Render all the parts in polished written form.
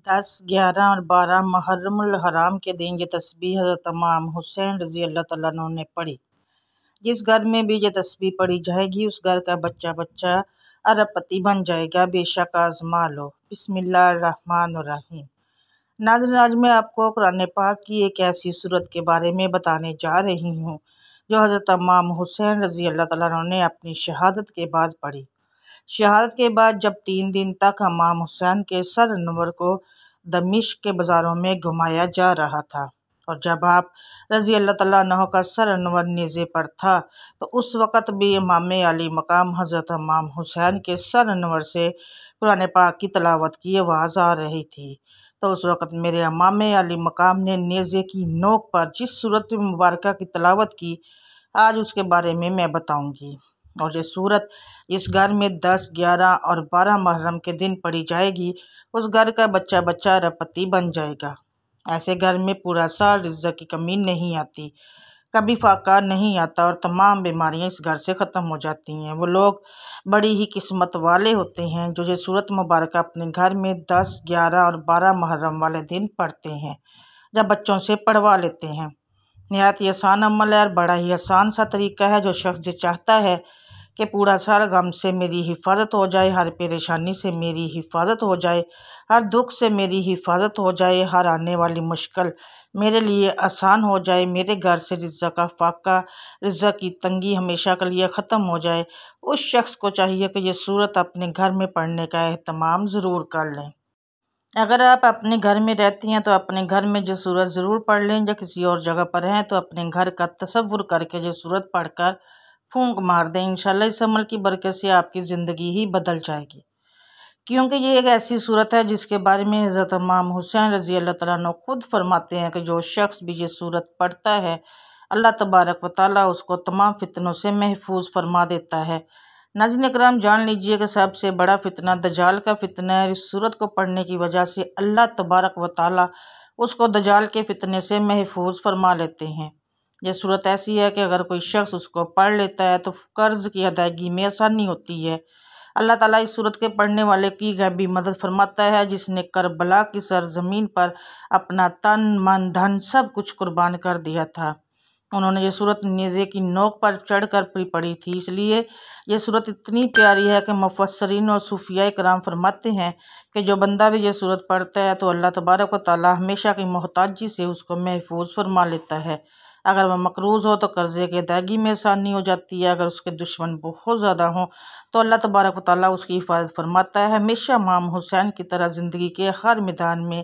10, 11 और 12 मुहर्रमुल हराम के दिन ये तस्बीह हज़रत इमाम हुसैन रज़ी अल्लाह तआला अन्हु ने पढ़ी। जिस घर में भी ये तस्बीह पढ़ी जाएगी उस घर का बच्चा बच्चा अरबपति बन जाएगा, बेशक आज़मा लो। बिस्मिल्लाहिर्रहमानिर्रहीम। नाज़रीन, आज मैं आपको कुरान पाक की एक ऐसी सूरत के बारे में बताने जा रही हूँ जो हज़रत इमाम हुसैन रज़ी अल्लाह तआला अन्हु ने अपनी शहादत के बाद पढ़ी। शहादत के बाद जब 3 दिन तक इमाम हुसैन के सर अनवर को दमिश्क के बाज़ारों में घुमाया जा रहा था और जब आप रज़ी अल्लाह तआला अन्हु का सर अनवर नेज़े पर था तो उस वक़्त भी इमाम अली मकाम हज़रत इमाम हुसैन के सर अनवर से कुरान पाक की तिलावत की आवाज़ आ रही थी। तो उस वक़्त मेरे इमाम अली मकाम ने नेज़े की नोक पर जिस सूरत मुबारक की तिलावत की, आज उसके बारे में मैं बताऊंगी। और ये सूरत इस घर में 10, 11 और 12 मुहर्रम के दिन पढ़ी जाएगी, उस घर का बच्चा बच्चा अरबपति बन जाएगा। ऐसे घर में पूरा साल रिज़्क़ की कमी नहीं आती, कभी फाका नहीं आता और तमाम बीमारियां इस घर से ख़त्म हो जाती हैं। वो लोग बड़ी ही किस्मत वाले होते हैं जो ये सूरत मुबारक अपने घर में 10, 11 और 12 मुहर्रम वाले दिन पढ़ते हैं, जब बच्चों से पढ़वा लेते हैं। नहायत ही आसान अमल है और बड़ा ही आसान सा तरीका है। जो शख्स ये चाहता है कि पूरा साल गम से मेरी हिफाजत हो जाए, हर परेशानी से मेरी हिफाजत हो जाए, हर दुख से मेरी हिफाजत हो जाए, हर आने वाली मुश्किल मेरे लिए आसान हो जाए, मेरे घर से रिज़्क़ का फाका, रिज़्क़ की तंगी हमेशा के लिए ख़त्म हो जाए, उस शख्स को चाहिए कि ये सूरत अपने घर में पढ़ने का एहतमाम ज़रूर कर लें। अगर आप अपने घर में रहती हैं तो अपने घर में जो सूरत ज़रूर पढ़ लें। या किसी और जगह पर हैं तो अपने घर का तसव्वुर करके जो सूरत पढ़कर फूंक मार दें। इंशाल्लाह इस अमल की बरकत से आपकी ज़िंदगी ही बदल जाएगी, क्योंकि ये एक ऐसी सूरत है जिसके बारे में हज़रत इमाम हुसैन रज़ी अल्लाह तआला अन्हु खुद फरमाते हैं कि जो शख्स भी ये सूरत पढ़ता है अल्लाह तबारक व तआला उसको तमाम फितनों से महफूज फरमा देता है। नाज़रीन इकराम, जान लीजिए कि सबसे बड़ा फितना दज्जाल का फितना है। इस सूरत को पढ़ने की वजह से अल्लाह तबारक व तआला उसको दज्जाल के फितने से महफूज फरमा लेते हैं। यह सूरत ऐसी है कि अगर कोई शख्स उसको पढ़ लेता है तो कर्ज़ की अदायगी में आसानी होती है। अल्लाह ताला इस सूरत के पढ़ने वाले की गैबी मदद फरमाता है, जिसने करबला की सरजमीन पर अपना तन मन धन सब कुछ कुर्बान कर दिया था। उन्होंने ये सूरत नेज़े की नोक पर चढ़कर पढ़ी थी, इसलिए ये सूरत इतनी प्यारी है कि मुफस्सिरीन और सूफिया कराम फरमाते हैं कि जो बंदा भी ये सूरत पढ़ता है तो अल्लाह तबारक व तआला हमेशा की मोहताजी से उसको महफूज फरमा लेता है। अगर वह मकरूज़ हो तो कर्ज़े की अदायगी में आसानी हो जाती है। अगर उसके दुश्मन बहुत ज़्यादा हों तो अल्लाह तबारक व तआला उसकी हिफाजत फरमाता है। हमेशा इमाम हुसैन की तरह ज़िंदगी के हर मैदान में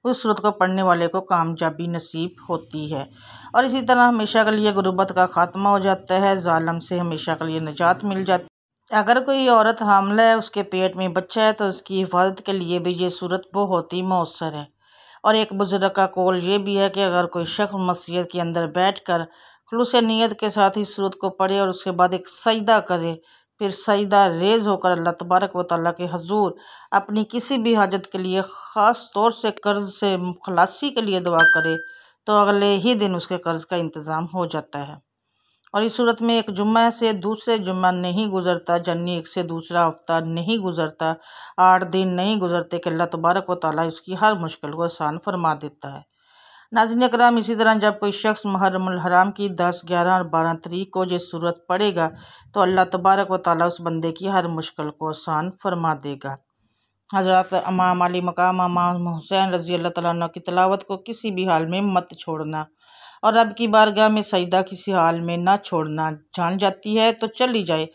उस सूरत को पढ़ने वाले को कामयाबी नसीब होती है और इसी तरह हमेशा के लिए गुर्बत का खात्मा हो जाता है, ज़ालिम से हमेशा के लिए निजात मिल जाती है। अगर कोई औरत हामला है, उसके पेट में बच्चा है, तो उसकी हिफाजत के लिए भी ये सूरत बहुत ही मौसर है। और एक बुजुर्ग का कौल ये भी है कि अगर कोई शख्स मस्जिद के अंदर बैठकर खुलूस नियत के साथ इस सूरत को पढ़े और उसके बाद एक सजदा करे, फिर सजदा रेज़ होकर अल्लाह तबारक व तआला के हजूर अपनी किसी भी हाजत के लिए ख़ास तौर से कर्ज़ से खलासी के लिए दुआ करे, तो अगले ही दिन उसके कर्ज़ का इंतज़ाम हो जाता है। और इस सूरत में एक जुम्मा से दूसरे जुम्मा नहीं गुज़रता, यानी एक से दूसरा हफ्ता नहीं गुज़रता, 8 दिन नहीं गुज़रते कि अल्लाह तबारक व तआला उसकी हर मुश्किल को आसान फरमा देता है। नाज़रीन इकराम, इसी तरह जब कोई शख्स मुहर्रमुल हराम की 10, 11 और 12 तारीख को ये सूरत पढ़ेगा तो अल्लाह तबारक व तआला उस बंदे की हर मुश्किल को आसान फरमा देगा। हज़रत इमाम अली मकाम इमाम हुसैन रज़ी अल्लाह तआला अन्हु की तिलावत को किसी भी हाल में मत छोड़ना और रब की बारगाह में सजदा किसी हाल में ना छोड़ना। जान जाती है तो चली जाए,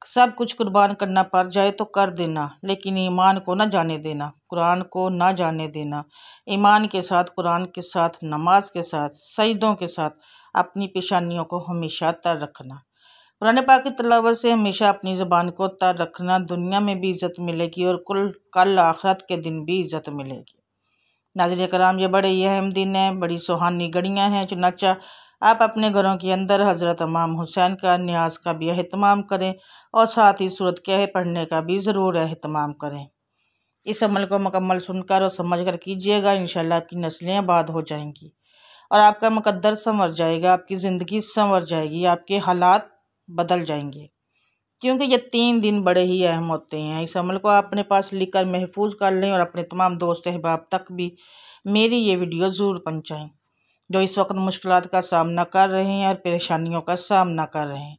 सब कुछ कुर्बान करना पड़ जाए तो कर देना, लेकिन ईमान को ना जाने देना, कुरान को ना जाने देना। ईमान के साथ, कुरान के साथ, नमाज के साथ, सजदों के साथ अपनी पेशानियों को हमेशा तर रखना। कुरान पाक की तिलावत से हमेशा अपनी ज़बान को तर रखना, दुनिया में भी इज़्ज़त मिलेगी और कल आखिरत के दिन भी इज़्ज़त मिलेगी। नाज़रीन कराम, ये बड़े ही अहम दिन हैं, बड़ी सुहानी घड़ियाँ हैं। चुनाचा आप अपने घरों के अंदर हज़रत इमाम हुसैन का न्याज का भी एहतमाम करें और साथ ही सूरत के पढ़ने का भी ज़रूर एहतमाम करें। इस अमल को मुकम्मल सुनकर और समझ कर कीजिएगा, इंशाल्लाह आपकी नस्लें आबाद हो जाएंगी और आपका मुकद्दर संवर जाएगा, आपकी ज़िंदगी संवर जाएगी, आपके हालात बदल जाएंगे। क्योंकि ये 3 दिन बड़े ही अहम होते हैं। इस अमल को आप अपने पास लिखकर महफूज कर लें और अपने तमाम दोस्त अहबाब तक भी मेरी ये वीडियो ज़रूर पहुँचाएँ, जो इस वक्त मुश्किलात का सामना कर रहे हैं और परेशानियों का सामना कर रहे हैं।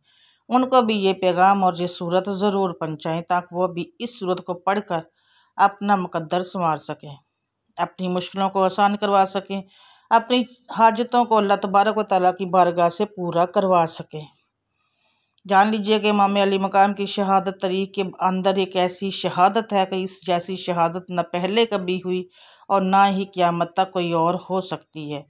उनको भी ये पैगाम और ये सूरत ज़रूर पहुँचाएँ ताकि वो भी इस सूरत को पढ़कर अपना मुकद्दर संवार सकें, अपनी मुश्किलों को आसान करवा सकें, अपनी हाजतों को अल्लाह तबारक व तआला की बारगाह से पूरा करवा सकें। जान लीजिए कि इमाम अली मकाम की शहादत तरीक़ के अंदर एक ऐसी शहादत है कि इस जैसी शहादत न पहले कभी हुई और ना ही क़यामत तक कोई और हो सकती है।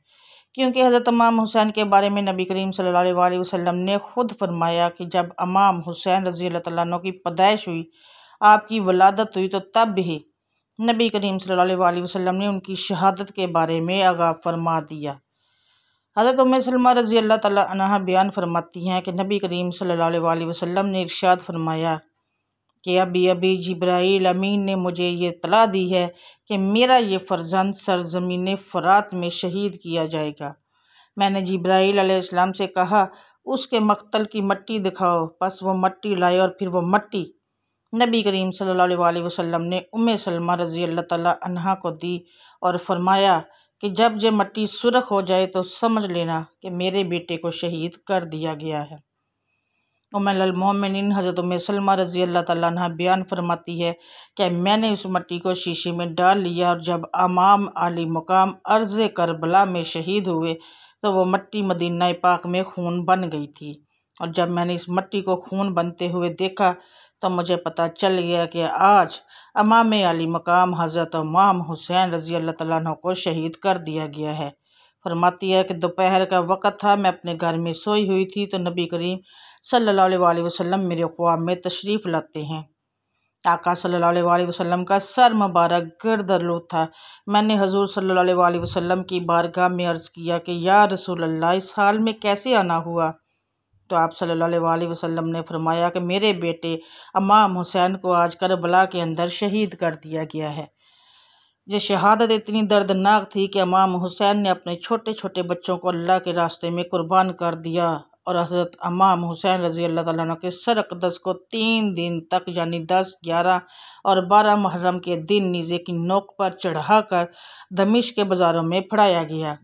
क्योंकि हज़रत इमाम हुसैन के बारे में नबी करीम सल्लल्लाहु अलैहि वसल्लम ने ख़ुद फरमाया कि जब इमाम हुसैन रज़ी अल्लाह तआला अन्हु की पैदाइश हुई, आपकी वलादत हुई, तो तब ही नबी करीम सल्लल्लाहु अलैहि वसल्लम ने उनकी शहादत के बारे में आगाह फरमा दिया। हज़रत उम्मे सलमा रज़ी अल्लाह तआला अन्हा बयान फरमाती हैं कि नबी करीम सल्लल्लाहु अलैहि वसल्लम ने इरशाद फरमाया कि अभी जिब्राईल अमीन ने मुझे ये इत्तला दी है कि मेरा ये फ़र्जंद सरज़मीन फ़रात में शहीद किया जाएगा। मैंने जिब्राईल अलैहिस्सलाम से कहा, उसके मक़तल की मट्टी दिखाओ। बस वो मट्टी लाए और फिर वो मट्टी नबी करीम सल्लल्लाहु अलैहि वसल्लम ने उम्मे सलमा रज़ी अल्लाह तआला अन्हा को दी और फरमाया कि जब ये मट्टी सुरख हो जाए तो समझ लेना कि मेरे बेटे को शहीद कर दिया गया है। उम्मुल मोमिनीन हज़रत उम्मे सलमा रज़ी अल्लाह तआला अन्हा बयान फरमाती है कि मैंने उस मट्टी को शीशे में डाल लिया और जब इमाम अली मकाम अर्ज़ करबला में शहीद हुए तो वो मट्टी मदीना पाक में खून बन गई थी। और जब मैंने इस मट्टी को खून बनते हुए देखा तो मुझे पता चल गया कि आज इमाम अली मकाम हज़रत इमाम हुसैन रज़ी अल्लाह तआला अन्हु को शहीद कर दिया गया है। फरमाती है कि दोपहर का वक़्त था, मैं अपने घर में सोई हुई थी तो नबी करीम सल्लल्लाहु अलैहि वसल्लम मेरे ख्वाब में तशरीफ़ लाते हैं। आका सल्लल्लाहु अलैहि वसल्लम का सर मुबारक गर्दलूद था। मैंने हजूर सल्लल्लाहु अलैहि वसल्लम की बारगाह में अर्ज़ किया कि या रसूल अल्लाह, इस हाल में कैसे आना हुआ? तो आप सल्लल्लाहु अलैहि वसल्लम ने फरमाया कि मेरे बेटे इमाम हुसैन को आज करबला के अंदर शहीद कर दिया गया है। ये शहादत इतनी दर्दनाक थी कि इमाम हुसैन ने अपने छोटे छोटे बच्चों को अल्लाह के रास्ते में कुर्बान कर दिया और हज़रत इमाम हुसैन रज़ी अल्लाह तआला अन्हु के सर अक़दस को 3 दिन तक यानी 10, 11 और 12 मुहर्रम के दिन नीज़े की नोक पर चढ़ाकर दमिश्क के बाज़ारों में फड़ाया गया।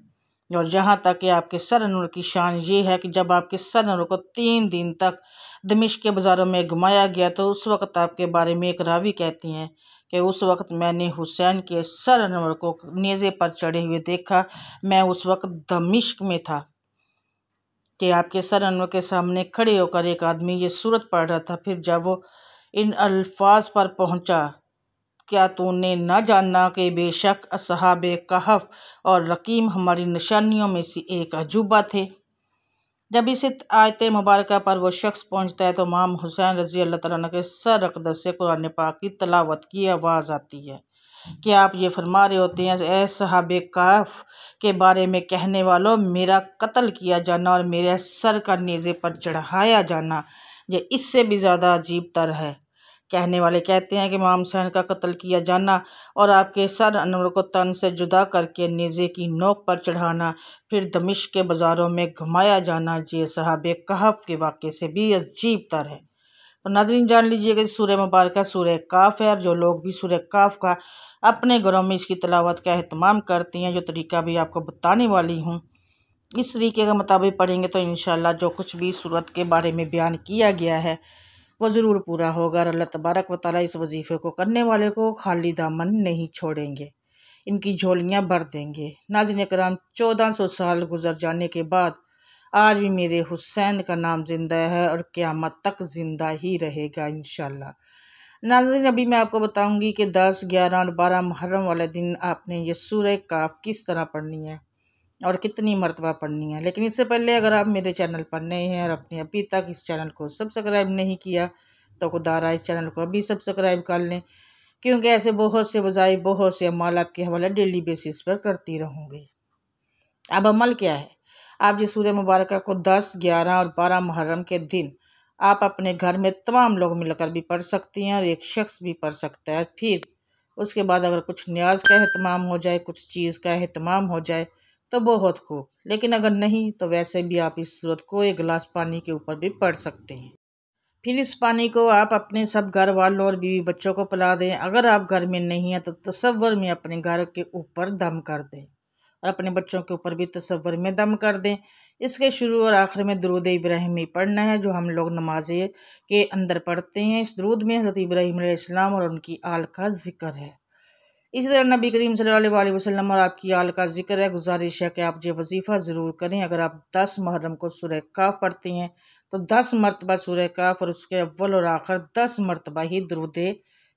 और जहाँ तक कि आपके सर अनवर की शान ये है कि जब आपके सर अनवर को 3 दिन तक दमिश्क के बाज़ारों में घुमाया गया तो उस वक़्त आपके बारे में एक रावी कहती हैं कि उस वक़्त मैंने हुसैन के सर अनवर को नेज़े पर चढ़े हुए देखा। मैं उस वक़्त दमिश्क में था कि आपके सर अनवर के सामने खड़े होकर एक आदमी ये सूरत पढ़ रहा था। फिर जब वो इन अल्फाज पर पहुँचा, क्या तूने न जाना कि बेशक असहाबे कहफ और रकीम हमारी निशानियों में से एक अजूबा थे। जब इस आयत मुबारक पर वो शख्स पहुँचता है तो इमाम हुसैन रज़ी अल्लाह तआला अन्हु के सर अक़दस से कुरान पाक की तलावत की आवाज़ आती है कि आप ये फरमा रहे होते हैं, ए सहाबे कहफ के बारे में कहने वालों, मेरा कत्ल किया जाना और मेरे सर का नेज़े पर चढ़ाया जाना ये इससे भी ज़्यादा अजीब तर है। कहने वाले कहते हैं कि इमाम हुसैन का कत्ल किया जाना और आपके सर अनवर को तन से जुदा करके नेज़े की नोक पर चढ़ाना, फिर दमिश्क के बाज़ारों में घुमाया जाना, ये सहाबे कहफ के वाक़े से भी अजीब तर है। तो नाज़रीन, जान लीजिए कि सूरह मुबारक सूरह काफ है और जो लोग भी सूरह काफ का अपने घरों में इसकी तिलावत का एहतमाम करती हैं, जो तरीका भी आपको बताने वाली हूँ, इस तरीके के मुताबिक पढ़ेंगे तो इंशाअल्लाह जो कुछ भी सूरत के बारे में बयान किया गया है वो ज़रूर पूरा होगा और अल्लाह तबारक व तआला इस वजीफ़े को करने वाले को खाली दामन नहीं छोड़ेंगे, इनकी झोलियाँ भर देंगे। नाज़रीन कराम, 1400 साल गुजर जाने के बाद आज भी मेरे हुसैन का नाम ज़िंदा है और क़यामत तक ज़िंदा ही रहेगा इंशाअल्लाह। नाज़रीन, अभी मैं आपको बताऊंगी कि 10, 11 और 12 मुहर्रम वाले दिन आपने ये सूरह काफ किस तरह पढ़नी है और कितनी मरतबा पढ़नी है। लेकिन इससे पहले अगर आप मेरे चैनल पर नए हैं और आपने अभी तक इस चैनल को सब्सक्राइब नहीं किया तो खुदारा इस चैनल को अभी सब्सक्राइब कर लें, क्योंकि ऐसे बहुत से वज़ाइफ, बहुत से अमाल आपके हवाले डेली बेसिस पर करती रहूँगी। अब अमल क्या है? आप जिस सूरह मुबारक को 10, 11 और 12 मुहर्रम के दिन आप अपने घर में तमाम लोग मिलकर भी पढ़ सकती हैं और एक शख्स भी पढ़ सकता है। फिर उसके बाद अगर कुछ न्याज का एहतमाम हो जाए, कुछ चीज़ का एहतमाम हो जाए तो बहुत खूब, लेकिन अगर नहीं तो वैसे भी आप इस सूरत को एक गिलास पानी के ऊपर भी पढ़ सकते हैं। फिर इस पानी को आप अपने सब घर वालों और बीवी बच्चों को पिला दें। अगर आप घर में नहीं हैं तो तसव्वुर में अपने घर के ऊपर दम कर दें और अपने बच्चों के ऊपर भी तसव्वुर में दम कर दें। इसके शुरू और आखिर में दुरूद इब्राहिमी पढ़ना है, जो हम लोग नमाज़े के अंदर पढ़ते हैं। इस दुरूद में हज़रत इब्राहीम अलैहिस्सलाम और उनकी आल का जिक्र है। इसी तरह नबी करीम सल्लल्लाहु अलैहि वसल्लम और आपकी आल का जिक्र है। गुजारिश है कि आप ये वजीफ़ा ज़रूर करें। अगर आप 10 मुहर्रम को सूरह काफ पढ़ते हैं तो 10 मरतबा सूरह काफ और उसके अव्वल और आखिर 10 मरतबा ही दुरूद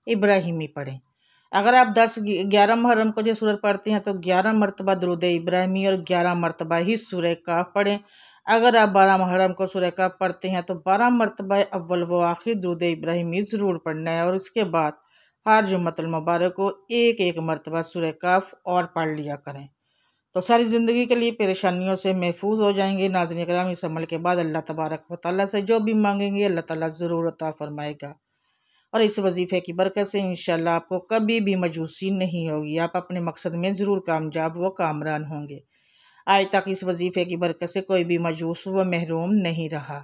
इब्राहिमी पढ़ें। अगर आप 11 मुहर्रम को जो सूरत पढ़ते हैं तो 11 मरतबा दुरूद इब्राहिमी और 11 मरतबा ही सूरह काफ पढ़ें। अगर आप 12 मुहर्रम को सूरह काफ पढ़ते हैं तो 12 मरतबा अव्वल व आखिर दुरूद इब्राहिमी ज़रूर पढ़ना है और इसके बाद हर जुम्मतुल मुबारक को एक एक मरतबा सूरह काफ और पढ़ लिया करें, तो सारी ज़िंदगी के लिए परेशानियों से महफूज हो जाएंगे। नाज़रीन किराम, इस अमल के बाद अल्लाह तबारक व तआला से जो भी मांगेंगे अल्लाह ताला ज़रूर अता फरमाएगा और इस वजीफ़े की बरकत से इंशाअल्लाह आपको कभी भी मायूसी नहीं होगी। आप अपने मकसद में ज़रूर कामयाब व कामरान होंगे। आज तक इस वजीफ़े की बरकत से कोई भी मायूस व महरूम नहीं रहा।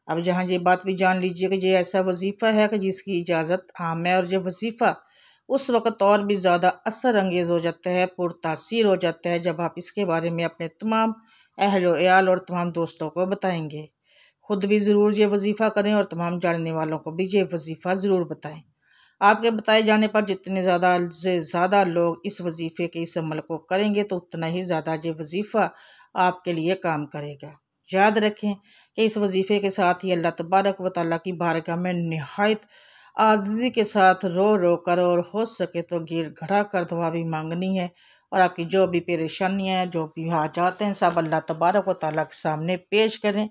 अब जहाँ ये बात भी जान लीजिए कि ये ऐसा वजीफ़ा है कि जिसकी इजाज़त आम है और ये वजीफ़ा उस वक़्त और भी ज़्यादा असर अंगेज़ हो जाता है, पुरतासीर हो जाता है, जब आप इसके बारे में अपने तमाम अहल व अयाल और तमाम दोस्तों को बताएंगे। ख़ुद भी ज़रूर ये वजीफ़ा करें और तमाम जानने वालों को भी ये वजीफ़ा ज़रूर बताएं। आपके बताए जाने पर जितने ज़्यादा से ज़्यादा लोग इस वजीफ़े के इस अमल को करेंगे तो उतना ही ज़्यादा ये वजीफ़ा आपके लिए काम करेगा। याद रखें कि इस वजीफ़े के साथ ही अल्लाह तबारक व तआला की बारगाह में निहायत आज़ी के साथ रो रो कर और हो सके तो गिर घड़ा कर दुआ भी मांगनी है और आपकी जो भी परेशानियाँ हैं, जो भी हाजात हैं, सब अल्लाह तबारक व तआला के सामने पेश करें।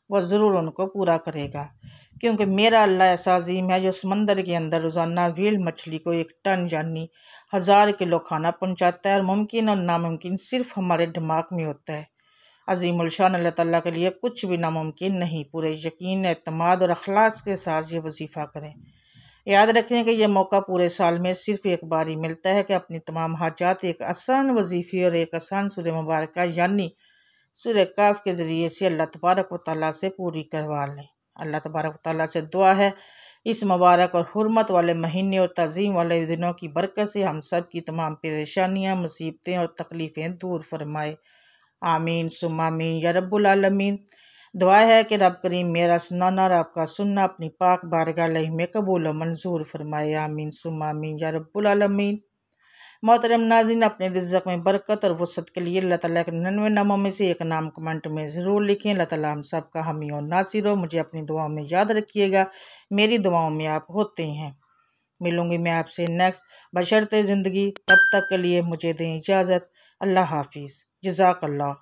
वह ज़रूर उनको पूरा करेगा, क्योंकि मेरा अल्लाह ऐसा अजीम है जो समंदर के अंदर रोज़ाना व्हेल मछली को 1 टन यानी 1000 किलो खाना पहुँचाता है और मुमकिन और नामुमकिन सिर्फ हमारे दिमाग में होता है। अज़ीमुल शान अल्लाह ताला के लिए कुछ भी नामुमकिन नहीं। पूरे यकीन, एतमाद और अखलास के साथ ये वजीफ़ा करें। याद रखें कि यह मौका पूरे साल में सिर्फ एक बार ही मिलता है कि अपनी तमाम हाजात एक आसान वजीफ़े और एक आसान सूरह मुबारक यानी सूरह काफ के ज़रिए से अल्लाह तबारक व तआला से पूरी करवा लें। अल्लाह तबारक व तआला से दुआ है इस मुबारक और हुर्मत वाले महीने और तज़ीम वाले दिनों की बरकत से हम सब की तमाम परेशानियाँ, मुसीबतें और तकलीफ़ें दूर फरमाए। आमीन सुम्मा आमीन या रब्बुल आलमीन। दुआ है कि रब करीम मेरा सुनाना और आपका सुनना अपनी पाक बारगाह में कबूल और मंजूर फरमाए। आमीन सुम्मा आमीन या रब्बुल आलमीन। मोहतरम नाज़रीन, अपने रिज़्क़ में बरकत और वसअत के लिए अल्लाह ताला के 99 नामों में से एक नाम कमेंट में ज़रूर लिखें। अल्लाह ताला हम सब का हामी और नासिर हो। मुझे अपनी दुआओं में याद रखिएगा, मेरी दुआओं में आप होते हैं। मिलूँगी मैं आपसे नेक्स्ट बशर्ते ज़िंदगी। तब तक के लिए मुझे दें इजाज़त। अल्लाह हाफिज़। जज़ाकल्लाह।